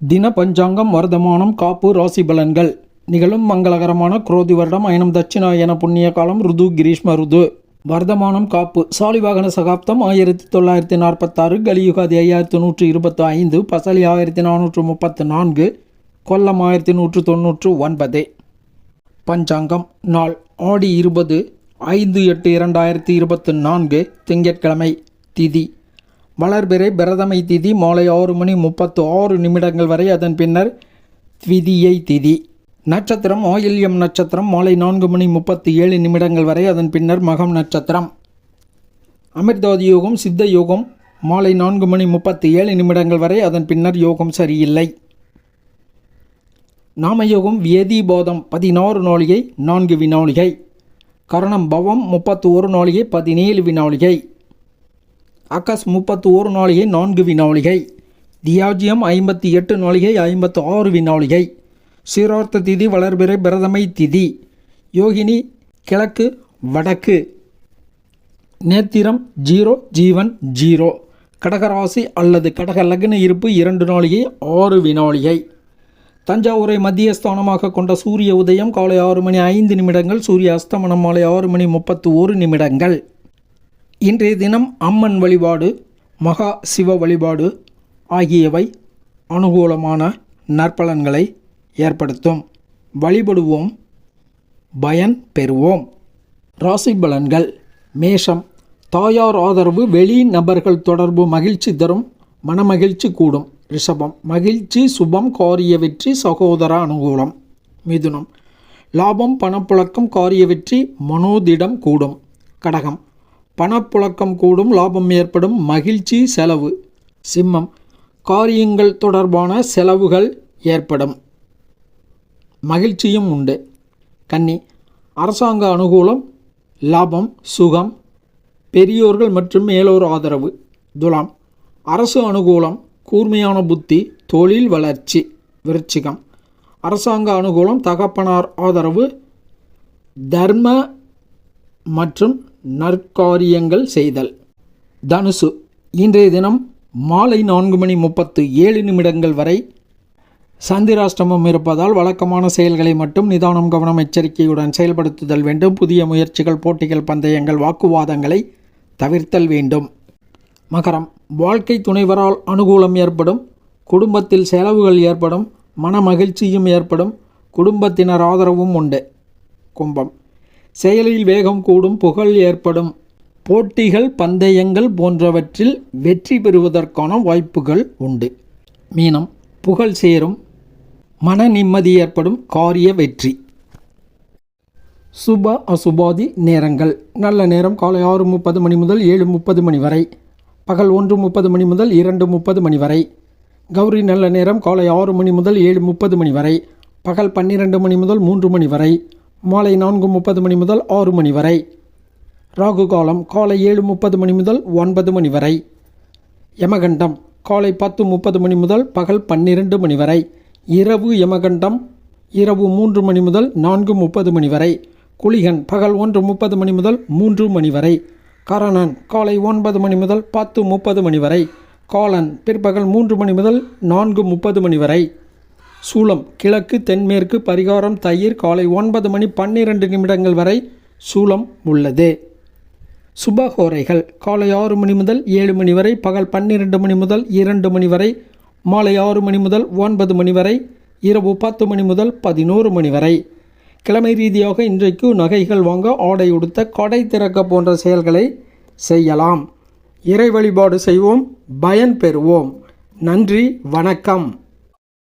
தின பஞ்சாங்கம் வர்த்தமானம் காப்பு ராசி பலன்கள். நிகழும் மங்களகரமான குரோதி வருடம் அயனம் தட்சிணாயன புண்ணிய காலம் ருது கிரீஷ்ம ருது. வர்த்தமானம் காப்பு சாலிவாகன சகாப்தம் 1946, கலியுகாதி 5125, பசலி 1434, கொல்லம் 1199. பஞ்சாங்கம் நாள் ஆடி 20/5/8/2024 திங்கட்கிழமை. திதி வளர்பிறை பிரதமை திதி மாலை 6:36 வரை, அதன் பின்னர் த்விதியை திதி. நட்சத்திரம் ஆயில்யம் நட்சத்திரம் மாலை 4:37 வரை, அதன் பின்னர் மகம் நட்சத்திரம். அமிர்தாதி யோகம் சித்த யோகம் மாலை 4:37 வரை, அதன் பின்னர் யோகம் சரியில்லை. நாமயோகம் வியதிபோதம் 16 நாளிகை 4 வினாளிகை. கரணம் பவம் 31 நாளிகை 17 வினாளிகை. அகஸ் 31 நாளிகை 4 வினாளிகை. தியாஜியம் 58 நாளிகை 56 வினாளிகை. சீரார்த்த திதி வளர்பிறை பிரதமை திதி. யோகினி கிழக்கு வடக்கு. நேத்திரம் 0 ஜீவன் 0. கடகராசி அல்லது கடக லக்ன இருப்பு 2 நாளிகை 6 வினாளிகை. தஞ்சாவூரை மத்தியஸ்தானமாக கொண்ட சூரிய உதயம் காலை 6:05, சூரிய அஸ்தமனம் மாலை 6:31. இன்றைய தினம் அம்மன் வழிபாடு, மகா சிவ வழிபாடு ஆகியவை அனுகூலமான நற்பலன்களை ஏற்படுத்தும். வழிபடுவோம், பயன் பெறுவோம். ராசி பலன்கள். மேஷம் தாயார் ஆதரவு, வெளி நபர்கள் தொடர்பு மகிழ்ச்சி தரும், மனமகிழ்ச்சி கூடும். ரிஷபம் மகிழ்ச்சி சுபம், காரிய வெற்றி, சகோதர அனுகூலம். மிதுனம் லாபம், பணப்புழக்கம், காரிய வெற்றி, மனோதிடம் கூடும். கடகம் பணப்புழக்கம் கூடும், லாபம் ஏற்படும், மகிழ்ச்சி செலவு. சிம்மம் காரியங்கள் தொடர்பான செலவுகள் ஏற்படும், மகிழ்ச்சியும் உண்டு. கன்னி அரசாங்க அனுகூலம், லாபம், சுகம், பெரியோர்கள் மற்றும் மேலோர் ஆதரவு. துலாம் அரசு அனுகூலம், கூர்மையான புத்தி, தொழில் வளர்ச்சி. விருச்சிகம் அரசாங்க அனுகூலம், தகப்பனார் ஆதரவு, தர்ம மற்றும் நற்காரியங்கள் செய்தல். தனுசு இன்றைய தினம் மாலை 4:37 வரை சந்திராஷ்டமம் இருப்பதால் வழக்கமான செயல்களை மட்டும் நிதானம், கவனம், எச்சரிக்கையுடன் செயல்படுத்துதல் வேண்டும். புதிய முயற்சிகள், போட்டிகள், பந்தயங்கள், வாக்குவாதங்களை தவிர்த்தல் வேண்டும். மகரம் வாழ்க்கை துணைவரால் அனுகூலம் ஏற்படும், குடும்பத்தில் செலவுகள் ஏற்படும், மன மகிழ்ச்சியும் ஏற்படும், குடும்பத்தினர் ஆதரவும் உண்டு. கும்பம் செயலில் வேகம் கூடும், புகழ் ஏற்படும், போட்டிகள், பந்தயங்கள் போன்றவற்றில் வெற்றி பெறுவதற்கான வாய்ப்புகள் உண்டு. மீனம் புகழ் சேரும், மன நிம்மதி ஏற்படும், காரிய வெற்றி. சுப அசுபாதி நேரங்கள். நல்ல நேரம் காலை 6:30 முதல் 7:30 வரை, பகல் 1:30 முதல் 2:30 வரை. கௌரி நல்ல நேரம் காலை 6 முதல் 7:30 வரை, பகல் 12 முதல் 3 வரை, மாலை 4:30 முதல் 6 வரை. ராகு காலம் காலை 7:30 முதல் 9 வரை. யமகண்டம் காலை 10:30 முதல் பகல் 12 வரை. இரவு யமகண்டம் இரவு 3 முதல் 4:30 வரை. குளிகன் பகல் 1:30 முதல் 3 வரை. கரணன் காலை 9 முதல் 10:30 வரை. காலன் பிற்பகல் 3 முதல் 4:30 வரை. சூலம் கிழக்கு தென்மேற்கு. பரிகாரம் தயிர். காலை 9:12 வரை சூலம் உள்ளது. சுபஹோரைகள் காலை 6 முதல் 7 வரை, பகல் 12 முதல் 2 வரை, மாலை 6 முதல் 9 வரை, இரவு 10 முதல் 11 வரை. கிழமை ரீதியாக இன்றைக்கு நகைகள் வாங்க, ஆடை உடுத்த, கடை திறக்க போன்ற செயல்களை செய்யலாம். இறை வழிபாடு செய்வோம், பயன் பெறுவோம். நன்றி, வணக்கம்.